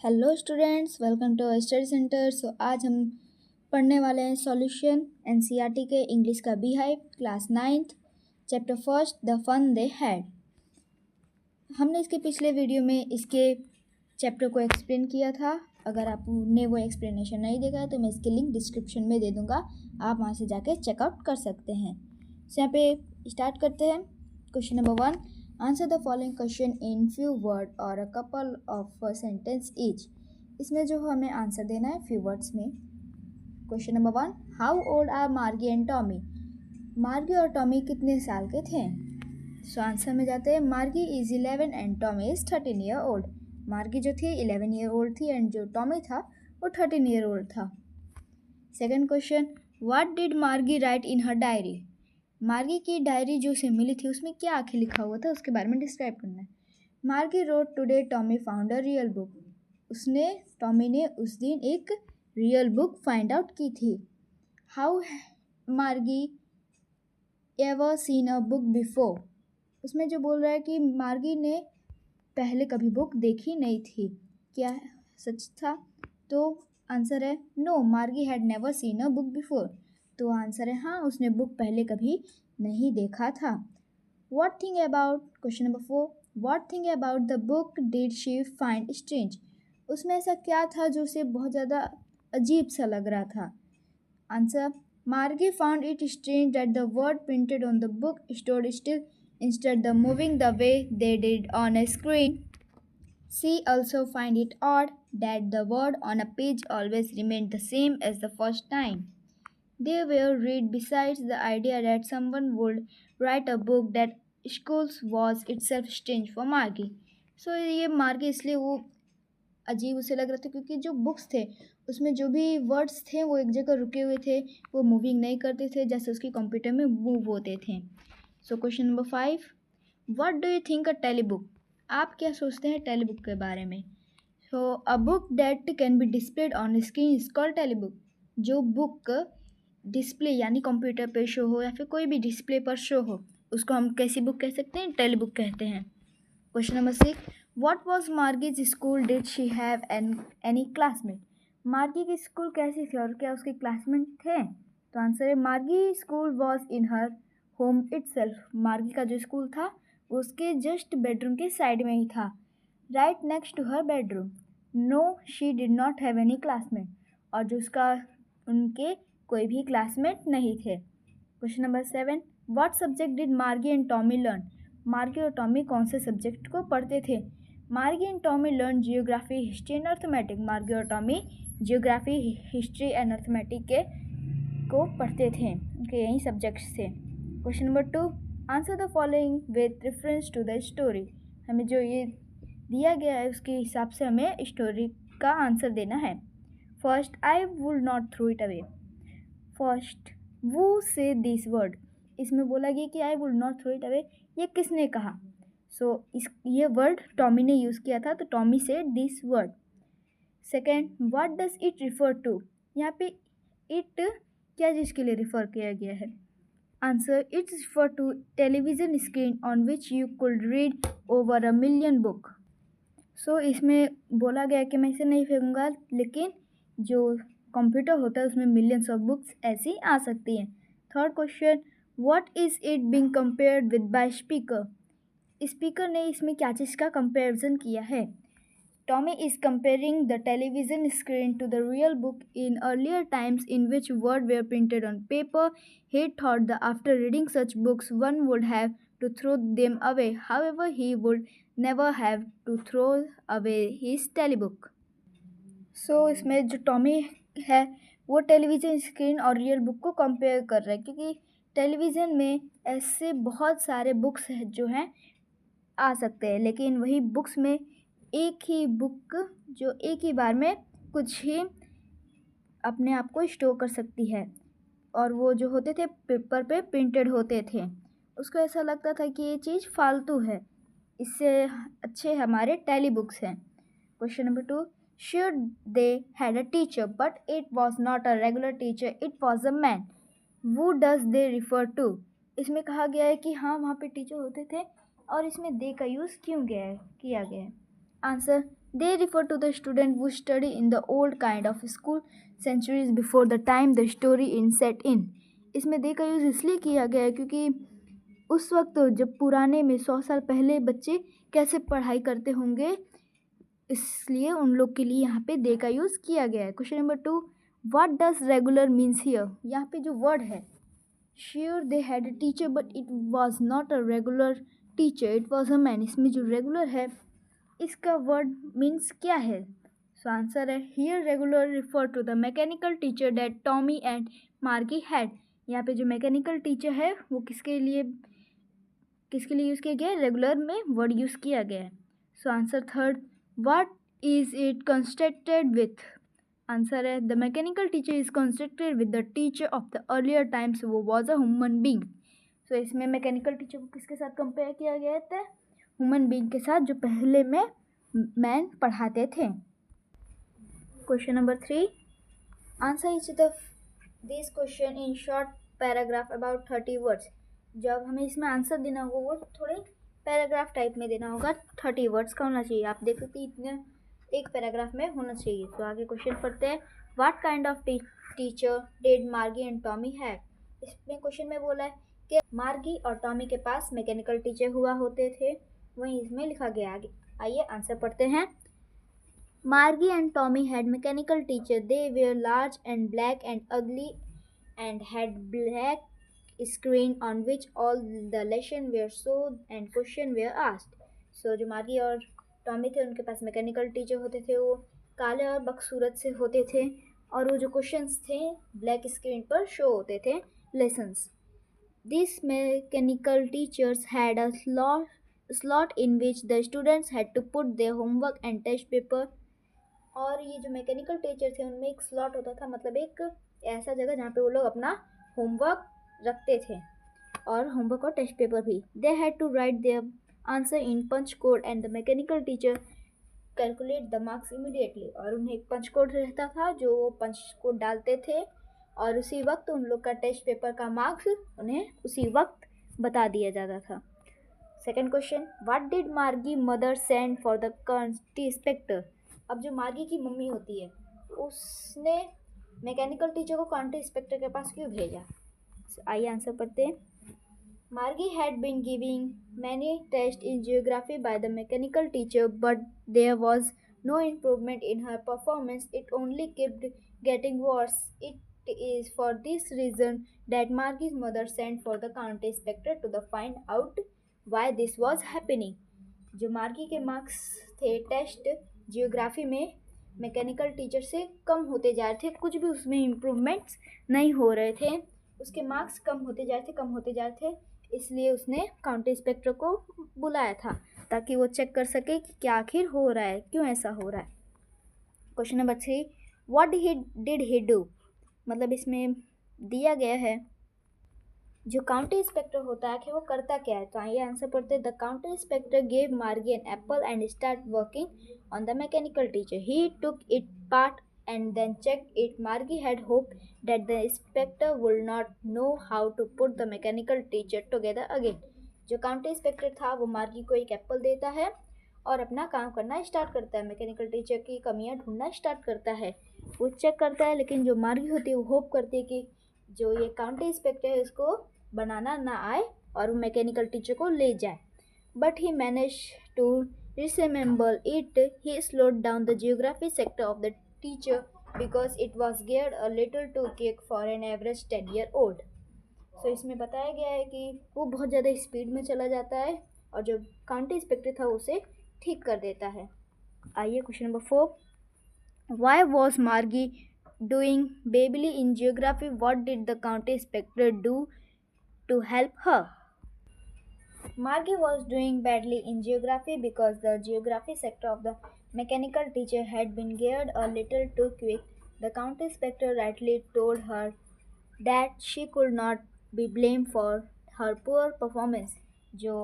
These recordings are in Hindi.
Hello students, welcome to study centre. आज हम पढ़ने वाले हैं सॉल्यूशन एनसीईआरटी के इंग्लिश का beehive class 9th chapter first the fun they had. हमने इसके पिछले वीडियो में इसके चैप्टर को एक्सप्लेन किया था। अगर आपने वो एक्सप्लेनेशन नहीं देखा है तो मैं इसकी लिंक डिस्क्रिप्शन में दे दूँगा, आप वहाँ से जाके चेकआउट कर सकते हैं। यहाँ पे स्टार्ट करते हैं। Question number 1, answer the following question in few word और a couple of sentence each. इसमें जो हमें आंसर देना है फ्यू वर्ड्स में। Question number 1, how old are Margie and Tommy. Margie और टॉमी कितने साल के थे? सो आंसर में जाते हैं। मार्गी is 11 and Tommy is 13 year old. मार्गी जो थी 11 ईयर ओल्ड थी एंड जो टॉमी था वो 13 ईयर ओल्ड था। सेकेंड क्वेश्चन, व्हाट डिड मार्गी राइट इन हर डायरी। मार्गी की डायरी जो उसे मिली थी उसमें क्या आखिर लिखा हुआ था उसके बारे में डिस्क्राइब करना है। मार्गी road today Tommy found a real book. Tommy ने उस दिन एक रियल बुक फाइंड आउट की थी। हाउ मार्गी ever seen a book before. उसमें जो बोल रहा है कि मार्गी ने पहले कभी बुक देखी नहीं थी, क्या सच था? तो आंसर है नो, मार्गी had never seen a book before. तो आंसर है हाँ, उसने बुक पहले कभी नहीं देखा था। What thing about, question number 4, what thing about the book did she find strange. उसमें ऐसा क्या था जो उसे बहुत ज़्यादा अजीब सा लग रहा था? आंसर, मार्गी found it strange that the word printed on the book stood still instead of moving the way they did on a screen. She also find it odd that the word on a page always remained the same as the first time they were read. Besides the idea that someone would write a book that schools was itself strange for Margie. So ये मार्गी इसलिए वो अजीब उसे लग रहा था क्योंकि जो बुक्स थे उसमें जो भी वर्ड्स थे वो एक जगह रुके हुए थे, वो मूविंग नहीं करते थे जैसे उसके कंप्यूटर में मूव होते थे। So question number 5, what do you think a telebook. आप क्या सोचते हैं टेली बुक के बारे में? So a book that can be displayed on screen is called telebook. जो बुक डिस्प्ले यानी कंप्यूटर पे शो हो या फिर कोई भी डिस्प्ले पर शो हो उसको हम कैसी बुक कह सकते हैं? टेली बुक कहते हैं। Question number 6, what was Margie's school, did she have any classmate. Margie की स्कूल कैसी थी और क्या उसके क्लासमेट थे? तो आंसर है मार्गी school was in her home itself. मार्गी का जो स्कूल था उसके जस्ट बेडरूम के साइड में ही था, right next to her bedroom. No, she did not have any classmate. और जो उसका उनके कोई भी क्लासमेट नहीं थे। Question number 7, what subject did Margie and Tommy learn. Margie और टॉमी कौन से सब्जेक्ट को पढ़ते थे? Margie and Tommy learn geography, history and arithmetic. Margie और Tommy geography, history and arithmetic को पढ़ते थे, उनके यही सब्जेक्ट्स थे। Question number 2, answer the following with reference to the story. हमें जो ये दिया गया है उसके हिसाब से हमें स्टोरी का आंसर देना है। First, I would not throw it away. First, who say this word. इसमें बोला गया कि I would not throw it away, ये किसने कहा? ये वर्ड टॉमी ने यूज़ किया था, तो Tommy say this word. Second, what does it refer to. यहाँ पे इट क्या चीज़ के लिए रिफ़र किया गया है? Answer, it's refer to television screen on which you could read over a million book. इसमें बोला गया कि मैं इसे नहीं फेंकूंगा, लेकिन जो कंप्यूटर होता है उसमें मिलियंस ऑफ बुक्स ऐसी आ सकती हैं। Third question, what is it being compared with by speaker. Speaker ने इसमें क्या चीज़ का कंपेरिजन किया है? Tommy is comparing the television screen to the real book. In earlier times in which words were printed on paper, he thought that after reading such books one would have to throw them away. However, he would never have to throw away his telebook. इसमें जो टॉमी है वो टेलीविज़न स्क्रीन और रियल बुक को कंपेयर कर रहा है, क्योंकि टेलीविज़न में ऐसे बहुत सारे बुक्स हैं जो हैं आ सकते हैं, लेकिन वही बुक्स में एक ही बुक जो एक ही बार में कुछ ही अपने आप को स्टोर कर सकती है, और वो जो होते थे पेपर पे प्रिंटेड होते थे। उसको ऐसा लगता था कि ये चीज़ फालतू है, इससे अच्छे हमारे टेली बुक्स हैं। Question number 2, should they had a teacher but it was not a regular teacher, it was a man. वो डज दे रिफ़र टू। इसमें कहा गया है कि हाँ वहाँ पे टीचर होते थे, और इसमें दे का यूज़ किया गया है? Answer. They refer to the student who study in the old kind of school centuries before the time the story in set in. इसमें दे का यूज़ इसलिए किया गया है क्योंकि उस वक्त जब पुराने में 100 साल पहले बच्चे कैसे पढ़ाई करते होंगे, इसलिए उन लोग के लिए यहाँ पे दे का यूज़ किया गया है. Question number 2. What does regular means here? यहाँ पे जो वर्ड है, sure they had a teacher but it was not a regular teacher, it was a man. इसमें जो रेगुलर है इसका वर्ड मीन्स क्या है? सो आंसर है here regular refer to the mechanical teacher that Tommy and Margie had. यहाँ पे जो मैकेनिकल टीचर है वो किसके लिए यूज़ किया गया है? रेगुलर में वर्ड यूज़ किया गया है. So answer third. What is it constructed with? Answer है the mechanical teacher is constructed with the teacher of the earlier times वो was a human being. So इसमें मैकेनिकल टीचर को किसके साथ कंपेयर किया गया था? ह्यूमन बींग के साथ, जो पहले में मैन पढ़ाते थे. Question number 3. Answer etch the this question in short paragraph about 30 words. जब हमें इसमें आंसर देना होगा वो थोड़े पैराग्राफ टाइप में देना होगा. 30 वर्ड्स का होना चाहिए. आप देखो कि इतने एक पैराग्राफ में होना चाहिए. तो आगे क्वेश्चन पढ़ते हैं. What kind of teacher did Margie and Tommy have? इसमें क्वेश्चन में बोला है कि मार्गी और टॉमी के पास मैकेनिकल टीचर हुआ होते थे, वहीं इसमें लिखा गया. आगे आइए आंसर पढ़ते हैं. Margie and Tommy had mechanical teacher. They were large and black and ugly and had black screen on which all the lesson were shown and question were asked. So जो मार्गी और टॉमी थे उनके पास मैकेनिकल टीचर होते थे. वो काले और बदसूरत से होते थे और वो जो क्वेश्चंस थे ब्लैक स्क्रीन पर शो होते थे lessons. These mechanical teachers had a slot in which the students had to put their homework and test paper. और ये जो मैकेनिकल टीचर थे उनमें एक स्लॉट होता था, मतलब एक ऐसा जगह जहाँ पे वो लोग अपना होमवर्क रखते थे और होमवर्क और टेस्ट पेपर भी. They had to write their answer in punch code and the mechanical teacher calculate the marks immediately. और उन्हें एक पंच कोड रहता था जो वो पंच कोड डालते थे और उसी वक्त उन लोग का टेस्ट पेपर का मार्क्स उन्हें उसी वक्त बता दिया जाता था. Second question. What did Margie mother send for the quantity inspector? अब जो मार्गी की मम्मी होती है उसने मैकेनिकल टीचर को क्वांटिटी इंस्पेक्टर के पास क्यों भेजा? आइए आंसर पढ़ते हैं. Margie had been giving many test in geography by the mechanical teacher but there was no improvement in her performance. It only kept getting worse. It is for this reason that Margie's mother send for the quantity inspector to the find out why this was happening. जो मार्गी के मार्क्स थे टेस्ट जियोग्राफी में मैकेनिकल टीचर से कम होते जा रहे थे, कुछ भी उसमें इम्प्रूवमेंट्स नहीं हो रहे थे, उसके मार्क्स कम होते जा रहे थे. इसलिए उसने काउंटी इंस्पेक्टर को बुलाया था ताकि वो चेक कर सके कि क्या आखिर हो रहा है, क्यों ऐसा हो रहा है. Question number 3. What did he do? मतलब इसमें दिया गया है जो काउंटी इंस्पेक्टर होता है कि वो करता क्या है. तो आइए आंसर पढ़ते हैं. The county inspector gave Margie an apple and start working on the mechanical teacher. He took it part and then checked it. Margie had hoped that the inspector would not know how to put the mechanical teacher together again. जो काउंटी इंस्पेक्टर था वो मार्गी को एक एप्पल देता है और अपना काम करना स्टार्ट करता है, मैकेनिकल टीचर की कमियां ढूंढना स्टार्ट करता है. वो चेक करता है, लेकिन जो मार्गी होती है वो होप करती है कि जो ये काउंटी इंस्पेक्टर है उसको बनाना ना आए और वो मैकेनिकल टीचर को ले जाए. But he manage to remember it. He slowed down the geography sector of the teacher because it was geared a little too quick for an average 10-year-old. So इसमें बताया गया है कि वो बहुत ज़्यादा स्पीड में चला जाता है और जो काउंटी इंस्पेक्टर था उसे ठीक कर देता है. आइए question number 4. Why was Margie doing badly in geography? What did the county inspector do to help her? Margie was doing badly in geography because the geography sector of the mechanical teacher had been geared a little too quick. The county inspector rightly told her that she could not be blamed for her poor performance. जो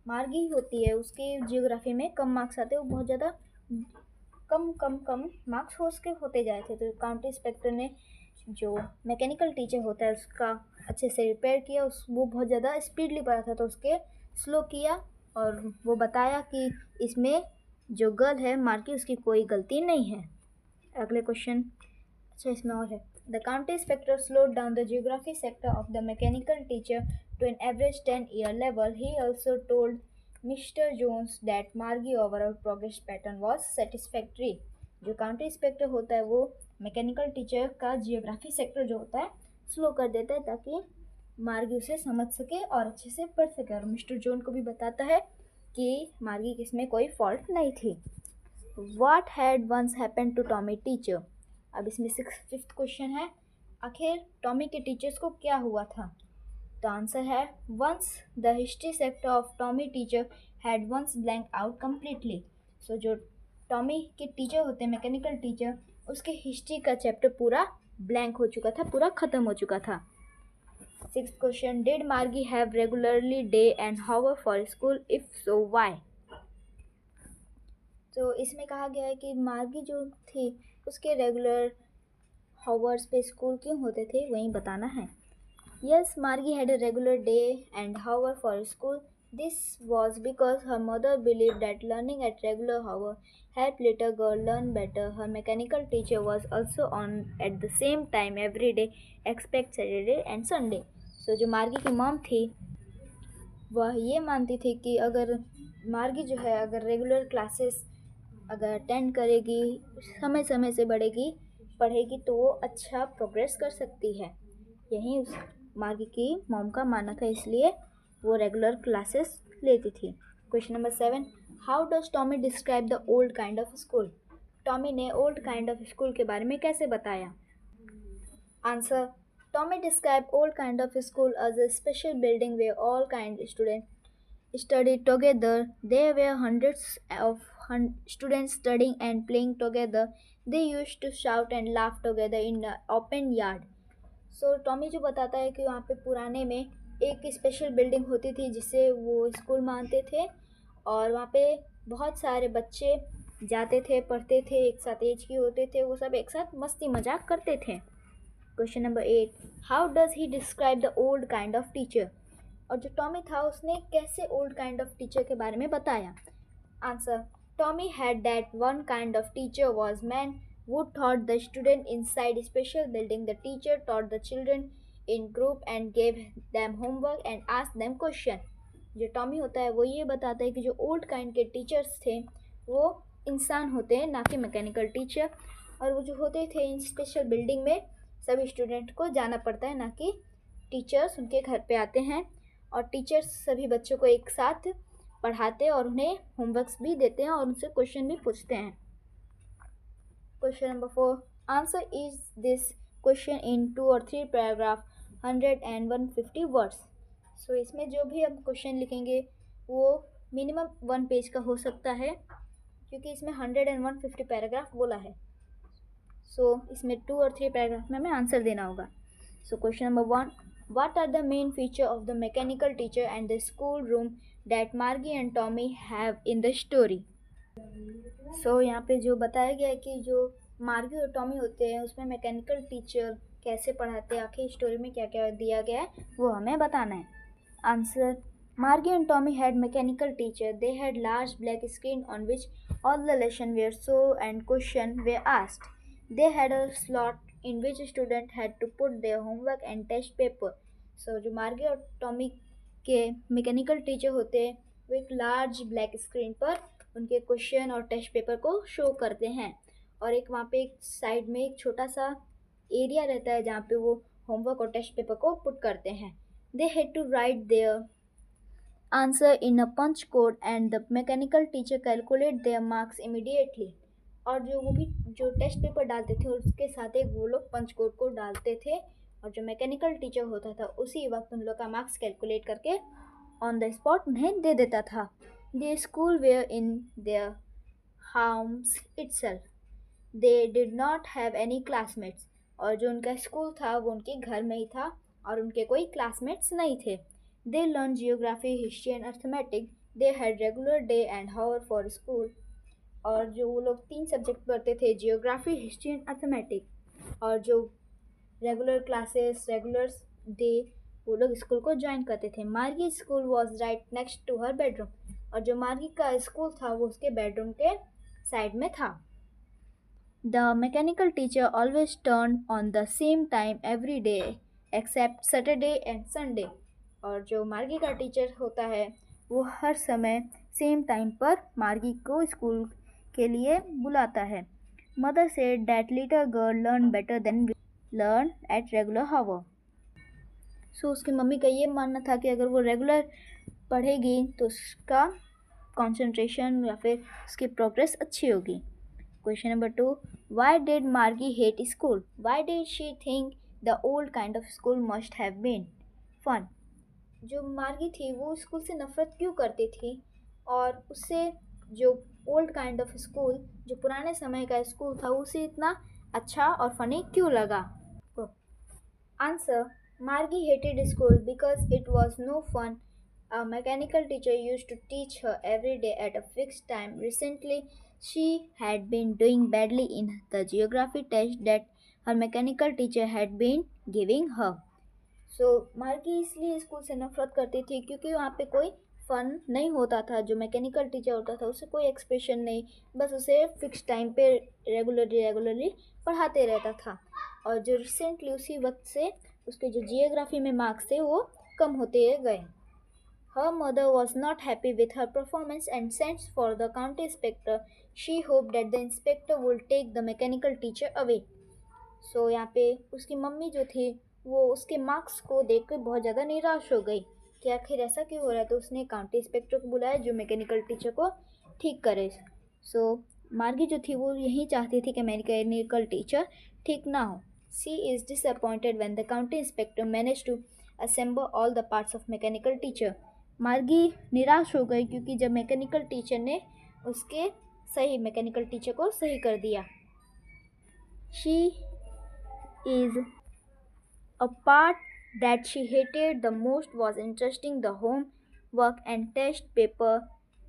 मार्गी होती है उसके जियोग्राफी में कम मार्क्स आते हैं, वो बहुत ज़्यादा कम मार्क्स उसके होते जाए थे. तो काउंटी इंस्पेक्टर ने जो मैकेनिकल टीचर होता है उसका अच्छे से रिपेयर किया. वो बहुत ज़्यादा स्पीडली पढ़ा था तो उसके स्लो किया और वो बताया कि इसमें जो गर्ल है मार्गी उसकी कोई गलती नहीं है। अगले क्वेश्चन, अच्छा इसमें और है, the county inspector slowed down the geography sector of the mechanical teacher to an average 10-year level. He also told Mr. Jones that Margie overall progress pattern was satisfactory. जो काउंटी इंस्पेक्टर होता है वो मैकेनिकल टीचर का जियोग्राफी सेक्टर जो होता है स्लो कर देता है ताकि मार्गी उसे समझ सके और अच्छे से पढ़ सके, और मिस्टर जोन को भी बताता है कि मार्गी किसमें कोई फॉल्ट नहीं थी। What had once happened to Tommy teacher? अब इसमें फिफ्थ क्वेश्चन है, आखिर टॉमी के टीचर्स को क्या हुआ था? तो आंसर है, once the history sector of Tommy teacher had once blank out completely. So जो टॉमी के टीचर होते हैं मैकेनिकल टीचर, उसके हिस्ट्री का चैप्टर पूरा ब्लैंक हो चुका था, पूरा ख़त्म हो चुका था। Sixth question, did Margie have regularly day and hour for school, if so why? तो इसमें कहा गया है कि मार्गी जो थी उसके रेगुलर हावर्स पे स्कूल क्यों होते थे, वहीं बताना है। Yes, Margie had a regular day and hour for school. This was because her mother believed that learning at regular hour helped little girl learn better. Her mechanical teacher was also on at the same time every day except Saturday and Sunday. So जो मार्गी की मॉम थी वह ये मानती थी कि अगर मार्गी जो है अगर रेगुलर क्लासेस अगर अटेंड करेगी, समय समय से पढ़ेगी तो वो अच्छा प्रोग्रेस कर सकती है। यही उस मार्गी की मॉम का मानना था, इसलिए वो रेगुलर क्लासेस लेती थी। Question number 7, how does Tommy describe the old kind of school? Tommy ने ओल्ड काइंड ऑफ स्कूल के बारे में कैसे बताया? Answer, Tommy describe old kind of school as a special building where all kind student studied together. There were hundreds of students studying and playing together. They used to shout and laugh together in the open yard. So Tommy जो बताता है कि वहाँ पे पुराने में एक स्पेशल बिल्डिंग होती थी जिसे वो स्कूल मानते थे, और वहाँ पे बहुत सारे बच्चे जाते थे, पढ़ते थे, एक साथ एज के होते थे, वो सब एक साथ मस्ती मजाक करते थे। Question number 8, how does he describe the old kind of teacher? और जो टॉमी था उसने कैसे ओल्ड काइंड ऑफ टीचर के बारे में बताया? Answer, Tommy had that one kind of teacher was man who taught the student inside special building. The teacher taught the children in group and gave them homework and asked them question. जो टॉमी होता है वो ये बताता है कि जो ओल्ड काइंड के टीचर्स थे वो इंसान होते हैं, ना कि मैकेनिकल टीचर, और वो जो होते थे इन स्पेशल बिल्डिंग में सभी स्टूडेंट को जाना पड़ता है, ना कि टीचर्स उनके घर पे आते हैं, और टीचर्स सभी बच्चों को एक साथ पढ़ाते हैं और उन्हें होमवर्क्स भी देते हैं और उनसे क्वेश्चन भी पूछते हैं। Question number 4, answer is this question in 2 or 3 paragraph 100 and 150 words. So इसमें जो भी हम क्वेश्चन लिखेंगे वो मिनिमम 1 पेज का हो सकता है, क्योंकि इसमें 100 and 150 पैराग्राफ बोला है। सो इसमें 2 और 3 पैराग्राफ में हमें आंसर देना होगा। सो question number 1, what are the main feature of the mechanical teacher and the school room that Margie and Tommy have in the story? सो यहाँ पे जो बताया गया है कि जो मार्गी और टॉमी होते हैं उसमें मैकेनिकल टीचर कैसे पढ़ाते हैं, आखिर स्टोरी में क्या क्या दिया गया है वो हमें बताना है। Answer, Margie and Tommy had mechanical teacher. They had large black screen on which all the lesson were shown and question were asked. They had a slot in which student had to put their homework and test paper. So जो मार्गी और टॉमी के मैकेनिकल टीचर होते हैं वो एक लार्ज ब्लैक स्क्रीन पर उनके क्वेश्चन और टेस्ट पेपर को शो करते हैं, और एक वहाँ पे एक साइड में एक छोटा सा एरिया रहता है जहाँ पे वो होमवर्क और टेस्ट पेपर को पुट करते हैं। They had to write their answer in a punch code and the mechanical teacher calculate their marks immediately. और जो वो भी जो टेस्ट पेपर डालते थे उसके साथ एक वो लोग पंच कोड को डालते थे, और जो मैकेनिकल टीचर होता था उसी वक्त उन लोग का मार्क्स कैलकुलेट करके ऑन द स्पॉट उन्हें दे देता था। The school were in their homes itself. They did not have any classmates. और जो उनका स्कूल था वो उनके घर में ही था और उनके कोई क्लासमेट्स नहीं थे। They learned geography, history and arithmetic. They had regular day and hour for school. और जो वो लोग 3 सब्जेक्ट पढ़ते थे, जियोग्राफी, हिस्ट्री एंड अर्थमेटिक, और जो रेगुलर क्लासेस, रेगुलर डे वो लोग स्कूल को ज्वाइन करते थे। Margie school was right next to her bedroom, और जो मार्गी का स्कूल था वो उसके बेडरूम के साइड में था। The mechanical teacher always turned on the same time every day except Saturday and Sunday. और जो मार्गी का टीचर होता है वो हर समय सेम टाइम पर मार्गी को स्कूल के लिए बुलाता है। Mother said that little girl learn better than learn at regular hour. सो उसकी मम्मी का ये मानना था कि अगर वो रेगुलर पढ़ेगी तो उसका कंसंट्रेशन या फिर उसकी प्रोग्रेस अच्छी होगी। Question number 2. Why did Margie hate school? Why did she think the old kind of school must have been fun? जो मार्गी थी वो स्कूल से नफरत क्यों करती थी और उससे जो ओल्ड काइंड ऑफ स्कूल जो पुराने समय का स्कूल था उसे इतना अच्छा और फनी क्यों लगा? Answer. Margie hated school because it was no fun. A mechanical teacher used to teach her every day at a fixed time. Recently, she had been doing badly in the geography test that her mechanical teacher had been giving her. So, मार्गी इसलिए स्कूल से नफरत करती थी क्योंकि वहाँ पे कोई फन नहीं होता था। जो मैकेनिकल टीचर होता था उसे कोई एक्सप्रेशन नहीं, बस उसे फिक्स टाइम पे रेगुलरली पढ़ाते रहता था। और जो रिसेंटली उसी वक्त से उसके जो जियोग्राफी में मार्क्स थे वो कम होते गए। Her mother was not happy with her performance and sent for the county inspector. She hoped that the inspector would take the mechanical teacher away. So यहाँ पे उसकी मम्मी जो थी वो उसके मार्क्स को देखकर बहुत ज़्यादा निराश हो गई कि आखिर ऐसा क्यों हो रहा है। तो उसने काउंटी इंस्पेक्टर को बुलाया जो मैकेनिकल टीचर को ठीक करे। सो मार्गी जो थी वो यही चाहती थी कि मैकेनिकल टीचर ठीक ना हो। She is disappointed when the county inspector managed to assemble all the parts of mechanical teacher. मार्गी निराश हो गई क्योंकि जब मैकेनिकल टीचर ने उसके सही मैकेनिकल टीचर को सही कर दिया। She is a part that she hated the most was interesting the homework and test paper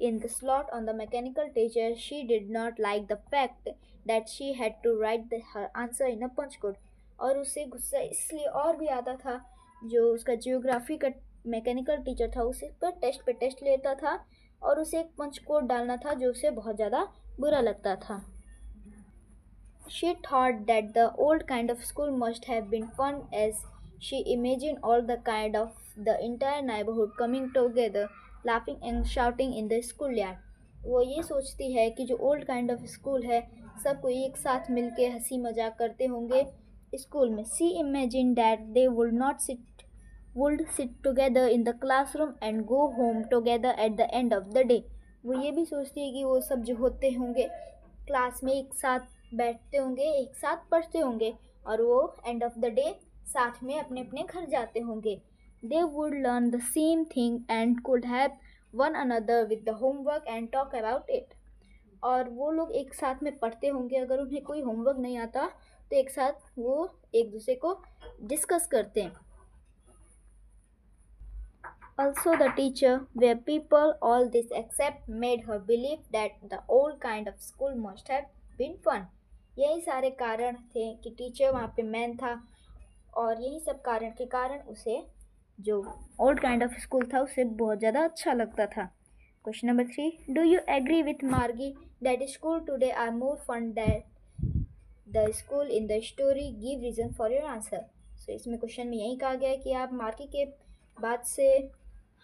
in the slot on the mechanical teacher. She did not like the fact that she had to write her answer in a punch code. और उसे गुस्सा इसलिए और भी आता था जो उसका जियोग्राफी का मैकेनिकल टीचर था उसे पर टेस्ट पे टेस्ट लेता था और उसे एक पंच कोड डालना था जो उसे बहुत ज़्यादा बुरा लगता था। She thought that the old kind of school must have been fun as she imagined all the kind of the entire neighborhood coming together, laughing and shouting in the schoolyard. वो ये सोचती है कि जो ओल्ड काइंड ऑफ स्कूल है सब कोई एक साथ मिलके हंसी मजाक करते होंगे स्कूल में। She imagined that they would sit together in the classroom and go home together at the end of the day. वो ये भी सोचती है कि वो सब जो होते होंगे क्लास में एक साथ बैठते होंगे एक साथ पढ़ते होंगे और वो एंड ऑफ द डे साथ में अपने अपने घर जाते होंगे। They would learn the same thing and could help one another with the homework and talk about it. और वो लोग एक साथ में पढ़ते होंगे, अगर उन्हें कोई होमवर्क नहीं आता तो एक साथ वो एक दूसरे को डिस्कस करते हैं। Also the teacher where people all this except made her believe that the old kind of school must have been fun. यही सारे कारण थे कि टीचर वहाँ पे मैन था और यही सब कारण के कारण उसे जो ओल्ड काइंड ऑफ स्कूल था उसे बहुत ज़्यादा अच्छा लगता था। Question number 3. Do you agree with Margie that school today are more fun than the school in the story? Give reason for your answer. So इसमें क्वेश्चन में यही कहा गया है कि आप मार्गी के बात से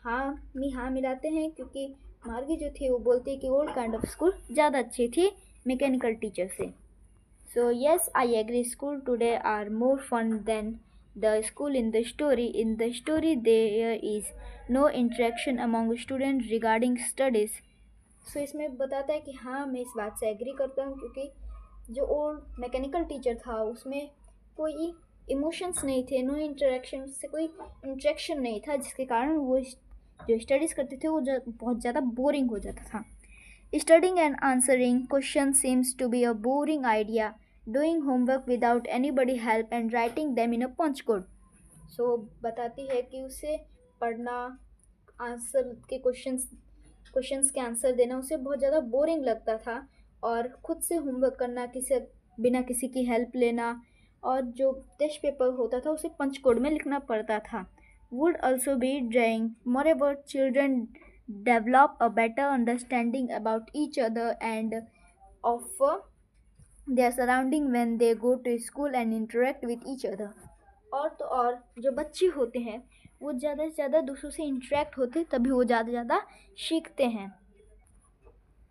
हाँ मिलाते हैं क्योंकि मार्गी जो थी वो बोलती है कि ओल्ड काइंड ऑफ स्कूल ज़्यादा अच्छी थी मैकेनिकल टीचर से। So yes, I agree. School today are more fun than the school in the story. In the story, there is no interaction among students regarding studies. So इसमें बताता है कि हाँ मैं इस बात से एग्री करता हूँ क्योंकि जो ओल्ड मैकेनिकल टीचर था उसमें कोई इमोशंस नहीं थे, नो इंटरेक्शन, से कोई इंटरेक्शन नहीं था जिसके कारण वो जो स्टडीज़ करते थे वो बहुत ज़्यादा बोरिंग हो जाता था। Studying and answering questions seems to be a boring idea. Doing homework without anybody help and writing them in a punch code. So बताती है कि उसे पढ़ना, आंसर के क्वेश्चंस के आंसर देना उसे बहुत ज़्यादा बोरिंग लगता था और खुद से होमवर्क करना बिना किसी की हेल्प लेना और जो टेस्ट पेपर होता था उसे पंच कोड में लिखना पड़ता था। Would also be drawing. Moreover, children develop a better understanding about each other and of their surrounding when they go to school and interact with each other. और तो और जो बच्चे होते हैं वो ज़्यादा से ज़्यादा दूसरों से इंटरेक्ट होते तभी वो ज़्यादा से ज़्यादा सीखते हैं.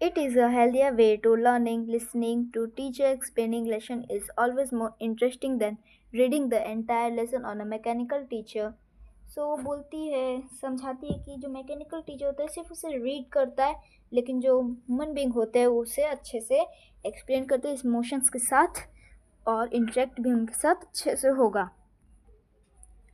It is a healthier way to learning. Listening to teacher explaining lesson is always more interesting than reading the entire lesson on a mechanical teacher. सो बोलती है, समझाती है कि जो मैकेनिकल टीचर होता है सिर्फ उसे रीड करता है, लेकिन जो ह्यूमन बीइंग होते हैं वो उसे अच्छे से एक्सप्लेन करते हैं इमोशंस के साथ और इंटरेक्ट भी उनके साथ अच्छे से होगा.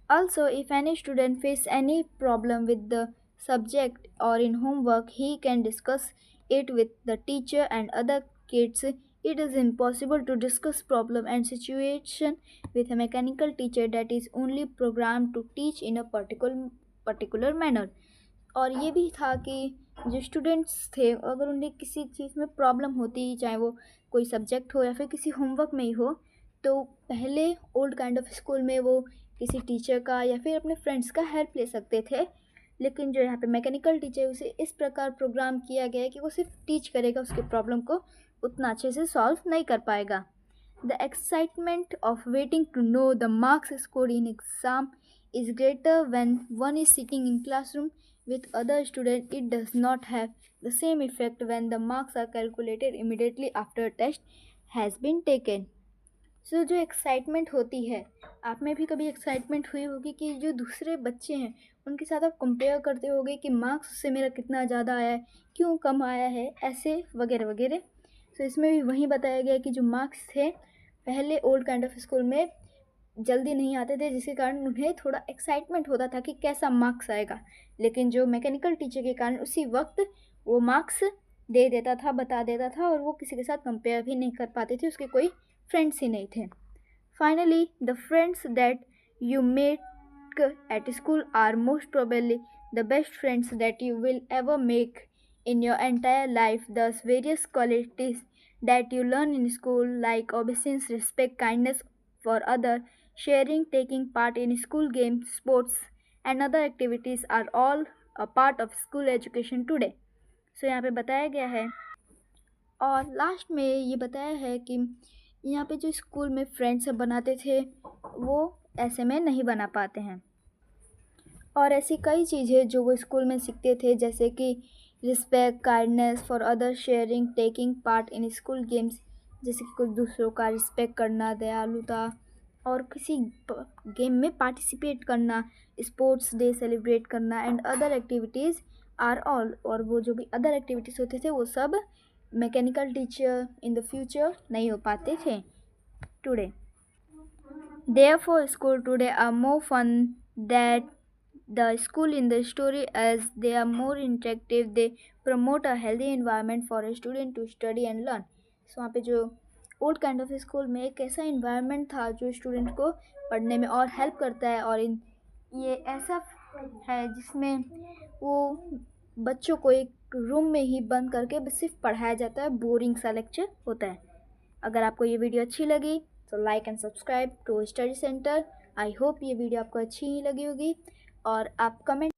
Also, if any student face any problem with the subject or in homework, he can discuss it with the teacher and other kids. It is impossible to discuss problem and situation with a mechanical teacher that is only programmed to teach in a particular manner. और ये भी था कि जो स्टूडेंट्स थे अगर उन्हें किसी चीज़ में प्रॉब्लम होती, चाहे वो कोई सब्जेक्ट हो या फिर किसी होमवर्क में ही हो, तो पहले ओल्ड काइंड ऑफ स्कूल में वो किसी टीचर का या फिर अपने फ्रेंड्स का हेल्प ले सकते थे. लेकिन जो यहाँ पे मैकेनिकल टीचर उसे इस प्रकार प्रोग्राम किया गया है कि वो सिर्फ टीच करेगा, उसके प्रॉब्लम को उतना अच्छे से सॉल्व नहीं कर पाएगा. The excitement of waiting to know the marks scored in exam is greater when one is sitting in classroom with other students. It does not have the same effect when the marks are calculated immediately after a test has been taken. So जो एक्साइटमेंट होती है, आप में भी कभी एक्साइटमेंट हुई होगी कि जो दूसरे बच्चे हैं उनके साथ आप कंपेयर करते होगे कि मार्क्स से मेरा कितना ज़्यादा आया है, क्यों कम आया है, ऐसे वगैरह वगैरह. तो इसमें भी वही बताया गया कि जो मार्क्स थे पहले ओल्ड काइंड ऑफ स्कूल में जल्दी नहीं आते थे, जिसके कारण उन्हें थोड़ा एक्साइटमेंट होता था कि कैसा मार्क्स आएगा. लेकिन जो मैकेनिकल टीचर के कारण उसी वक्त वो मार्क्स दे देता था, बता देता था, और वो किसी के साथ कंपेयर भी नहीं कर पाते थे, उसके कोई फ्रेंड्स ही नहीं थे. Finally the friends that you make at school are most probably the best friends that you will ever make in your entire life. Thus, various qualities that you learn in school, like obedience, respect, kindness for others, sharing, taking part in school games, sports, and other activities, are all a part of school education today. So यहाँ पे बताया गया है और लास्ट में ये बताया है कि यहाँ पे जो स्कूल में फ्रेंड्स बनाते थे वो ऐसे में नहीं बना पाते हैं. और ऐसी कई चीज़ें जो वो स्कूल में सीखते थे, जैसे कि respect, kindness for other, sharing, taking part in school games, जैसे कि कुछ दूसरों का रिस्पेक्ट करना, दयालुता, और किसी गेम में पार्टिसिपेट करना, स्पोर्ट्स डे सेलिब्रेट करना, and other activities are all. और वो जो भी अदर एक्टिविटीज़ होते थे वो सब mechanical teacher in the future नहीं हो पाते थे today. Therefore, school today are more fun than the school in the story, as they are more interactive. They promote a healthy environment for a student to study and learn. So वहाँ पे जो ओल्ड काइंड ऑफ स्कूल में एक ऐसा इन्वायरमेंट था जो स्टूडेंट को पढ़ने में और हेल्प करता है, और ये ऐसा है जिसमें वो बच्चों को एक रूम में ही बंद करके बस सिर्फ पढ़ाया जाता है, बोरिंग सा लेक्चर होता है. अगर आपको ये वीडियो अच्छी लगी तो like and subscribe to study centre. I hope ये वीडियो आपको अच्छी ही लगी होगी और आप कमेंट